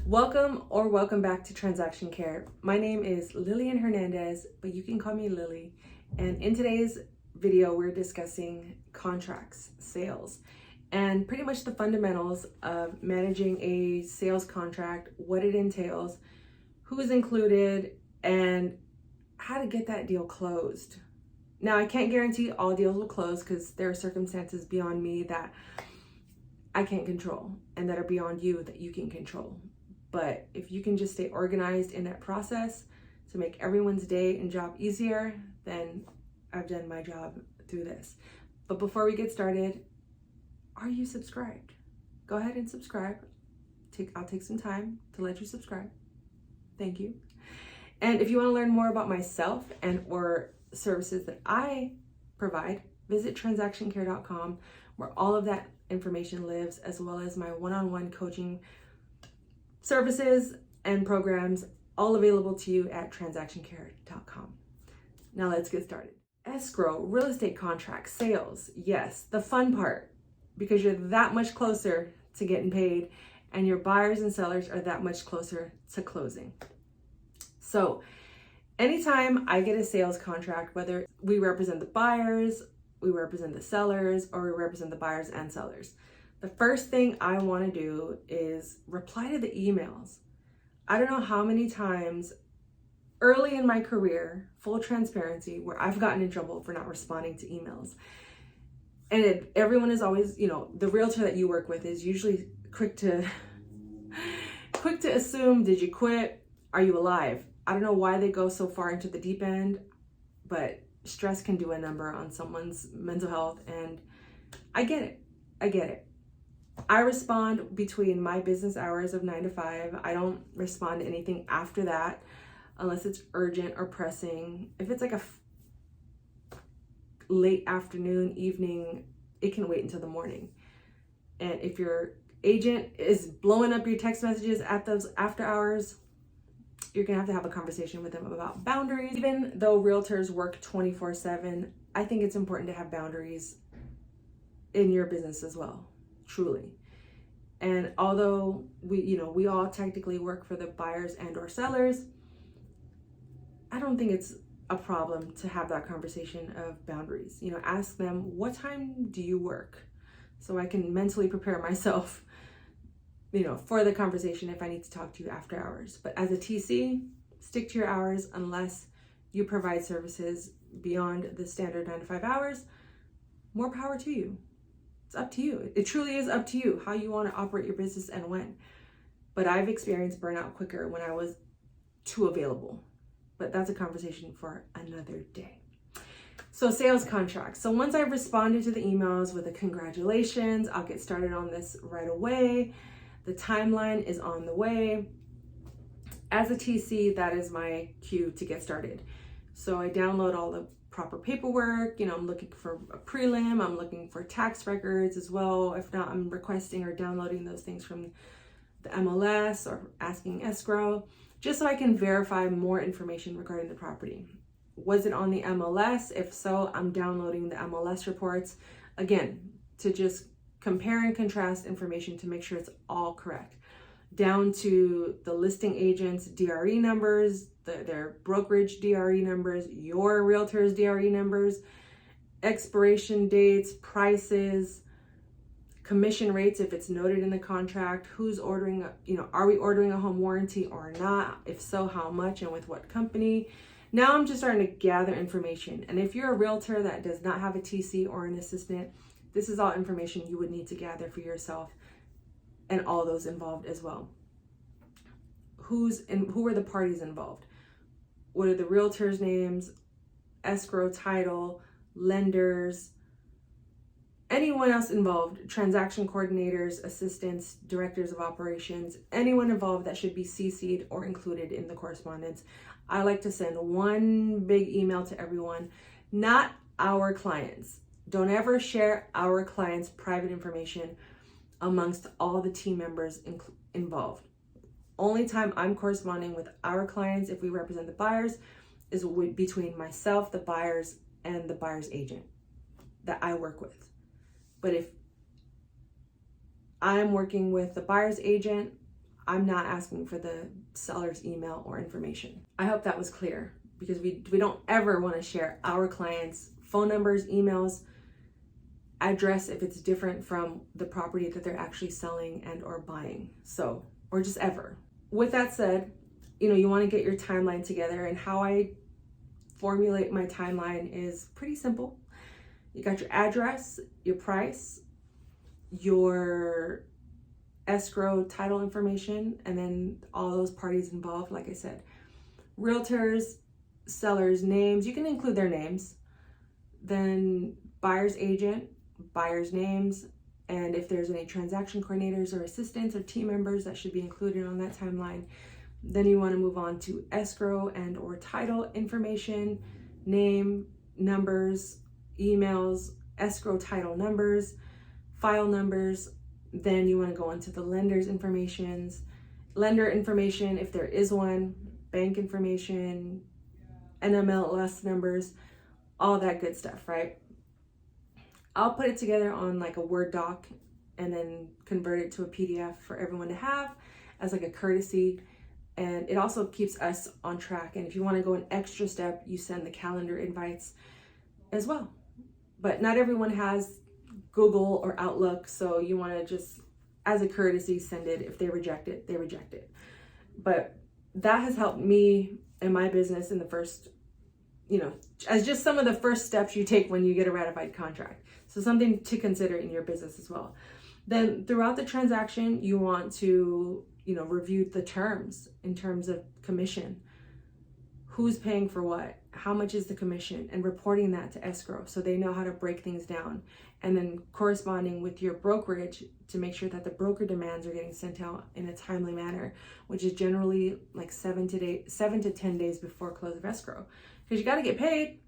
Welcome back to Transaction Care. My name is Lillian Hernandez, but you can call me Lily. And in today's video, we're discussing contracts, sales, and pretty much the fundamentals of managing a sales contract, what it entails, who is included, and how to get that deal closed. Now, I can't guarantee all deals will close because there are circumstances beyond me that I can't control and that are beyond you that you can control. But if you can just stay organized in that process to make everyone's day and job easier, then I've done my job through this. But before we get started, are you subscribed? Go ahead and subscribe. I'll take some time to let you subscribe. Thank you. And if you want to learn more about myself and or services that I provide, visit transactioncare.com, where all of that information lives, as well as my one-on-one coaching services and programs, all available to you at transactioncare.com. Now let's get started. Escrow, real estate contracts, sales. Yes, the fun part, because you're that much closer to getting paid and your buyers and sellers are that much closer to closing. So anytime I get a sales contract, whether we represent the buyers, we represent the sellers, or we represent the buyers and sellers, the first thing I want to do is reply to the emails. I don't know how many times early in my career, full transparency, where I've gotten in trouble for not responding to emails. And everyone is always, the realtor that you work with is usually quick to assume, did you quit? Are you alive? I don't know why they go so far into the deep end, but stress can do a number on someone's mental health, and I get it. I respond between my business hours of 9 to 5. I don't respond to anything after that unless it's urgent or pressing. If it's like a late afternoon, evening, it can wait until the morning. And if your agent is blowing up your text messages at those after hours, you're gonna have a conversation with them about boundaries. Even though realtors work 24/7, I think it's important to have boundaries in your business as well. Truly. And although we all technically work for the buyers and or sellers, I don't think it's a problem to have that conversation of boundaries. Ask them, what time do you work? So I can mentally prepare myself, for the conversation if I need to talk to you after hours. But as a TC, stick to your hours unless you provide services beyond the standard 9 to 5 hours. More power to you. It's up to you. It truly is up to you how you want to operate your business and when. But I've experienced burnout quicker when I was too available. But that's a conversation for another day. So sales contracts. So once I've responded to the emails with a congratulations, I'll get started on this right away. The timeline is on the way. As a TC, that is my cue to get started. So I download all the proper paperwork. I'm looking for a prelim. I'm looking for tax records as well. If not, I'm requesting or downloading those things from the MLS or asking escrow, just so I can verify more information regarding the property. Was it on the MLS? If so, I'm downloading the MLS reports, again, to just compare and contrast information to make sure it's all correct, down to the listing agent's DRE numbers, their brokerage DRE numbers, your realtor's DRE numbers, expiration dates, prices, commission rates if it's noted in the contract, who's ordering, are we ordering a home warranty or not? If so, how much and with what company? Now I'm just starting to gather information. And if you're a realtor that does not have a TC or an assistant, this is all information you would need to gather for yourself and all those involved as well. Who are the parties involved? What are the realtors' names, escrow, title, lenders, anyone else involved, transaction coordinators, assistants, directors of operations, anyone involved that should be CC'd or included in the correspondence. I like to send one big email to everyone, not our clients. Don't ever share our clients' private information amongst all the team members involved. Only time I'm corresponding with our clients, if we represent the buyers, is between myself, the buyers, and the buyer's agent that I work with. But if I'm working with the buyer's agent, I'm not asking for the seller's email or information. I hope that was clear, because we don't ever want to share our clients' phone numbers, emails, address if it's different from the property that they're actually selling and or buying. So, or just ever. With that said, you want to get your timeline together, and how I formulate my timeline is pretty simple. You got your address, your price, your escrow title information, and then all those parties involved. Like I said, realtors, sellers' names, you can include their names, then buyer's agent, buyer's names, and if there's any transaction coordinators or assistants or team members, that should be included on that timeline. Then you want to move on to escrow and or title information, name, numbers, emails, escrow title numbers, file numbers. Then you want to go into the lender's lender information if there is one, bank information, NMLS numbers, all that good stuff, right? I'll put it together on like a Word doc and then convert it to a PDF for everyone to have as like a courtesy. And it also keeps us on track. And if you want to go an extra step, you send the calendar invites as well. But not everyone has Google or Outlook, so you want to just, as a courtesy, send it. If they reject it, they reject it. But that has helped me in my business in the first, as just some of the first steps you take when you get a ratified contract. So something to consider in your business as well. Then throughout the transaction, you want to, review the terms in terms of commission. Who's paying for what? How much is the commission? And reporting that to escrow so they know how to break things down. And then corresponding with your brokerage to make sure that the broker demands are getting sent out in a timely manner, which is generally like 7 to 10 days before close of escrow. Because you got to get paid,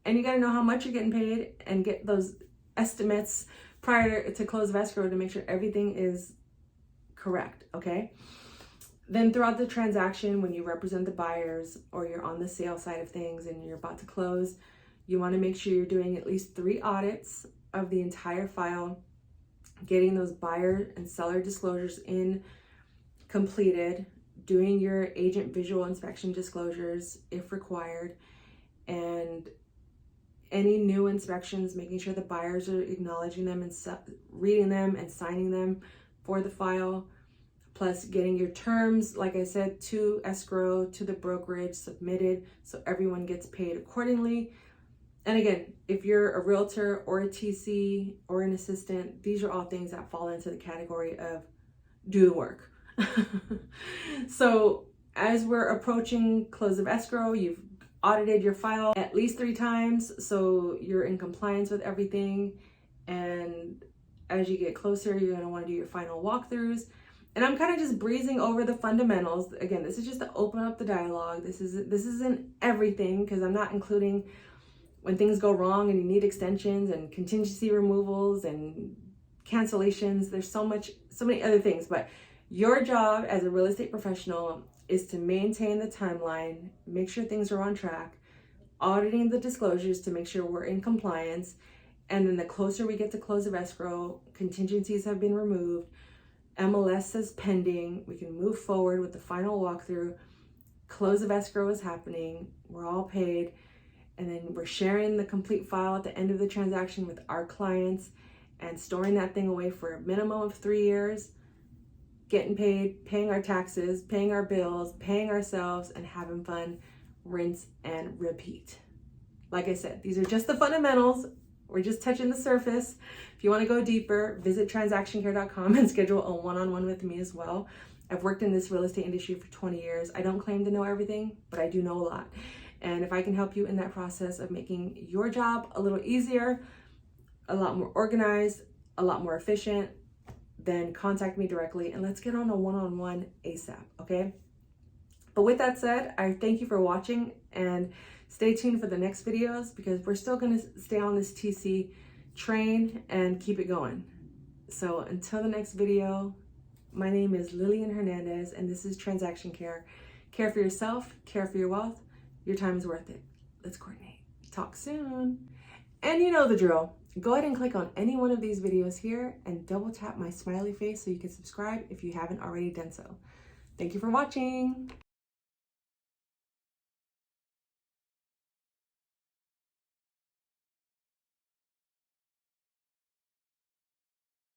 and you got to know how much you're getting paid and get those estimates prior to close of escrow to make sure everything is correct, okay? Then throughout the transaction, when you represent the buyers or you're on the sale side of things and you're about to close, you want to make sure you're doing at least 3 audits of the entire file, getting those buyer and seller disclosures in completed, doing your agent visual inspection disclosures if required, and any new inspections, making sure the buyers are acknowledging them and reading them and signing them for the file, plus getting your terms, like I said, to escrow, to the brokerage, submitted so everyone gets paid accordingly. And again, if you're a realtor or a TC or an assistant, these are all things that fall into the category of do the work. So as we're approaching close of escrow, you've audited your file at least 3 times, so you're in compliance with everything. And as you get closer, you're going to want to do your final walkthroughs. And I'm kind of just breezing over the fundamentals. Again, this is just to open up the dialogue. This isn't everything, because I'm not including when things go wrong and you need extensions and contingency removals and cancellations. There's so many other things. But your job as a real estate professional is to maintain the timeline, make sure things are on track, auditing the disclosures to make sure we're in compliance. And then the closer we get to close of escrow, contingencies have been removed, MLS says pending, we can move forward with the final walkthrough, close of escrow is happening, we're all paid, and then we're sharing the complete file at the end of the transaction with our clients and storing that thing away for a minimum of 3 years, getting paid, paying our taxes, paying our bills, paying ourselves, and having fun, rinse and repeat. Like I said, these are just the fundamentals. We're just touching the surface. If you want to go deeper, visit transactioncare.com and schedule a one-on-one with me as well. I've worked in this real estate industry for 20 years. I don't claim to know everything, but I do know a lot. And if I can help you in that process of making your job a little easier, a lot more organized, a lot more efficient, then contact me directly and let's get on a one-on-one ASAP, okay? But with that said, I thank you for watching, and stay tuned for the next videos, because we're still going to stay on this TC train and keep it going. So until the next video, my name is Lillian Hernandez, and this is Transaction Care. Care for yourself, care for your wealth. Your time is worth it. Let's coordinate. Talk soon. And you know the drill. go ahead and click on any one of these videos here and double tap my smiley face so you can subscribe if you haven't already done so. Thank you for watching.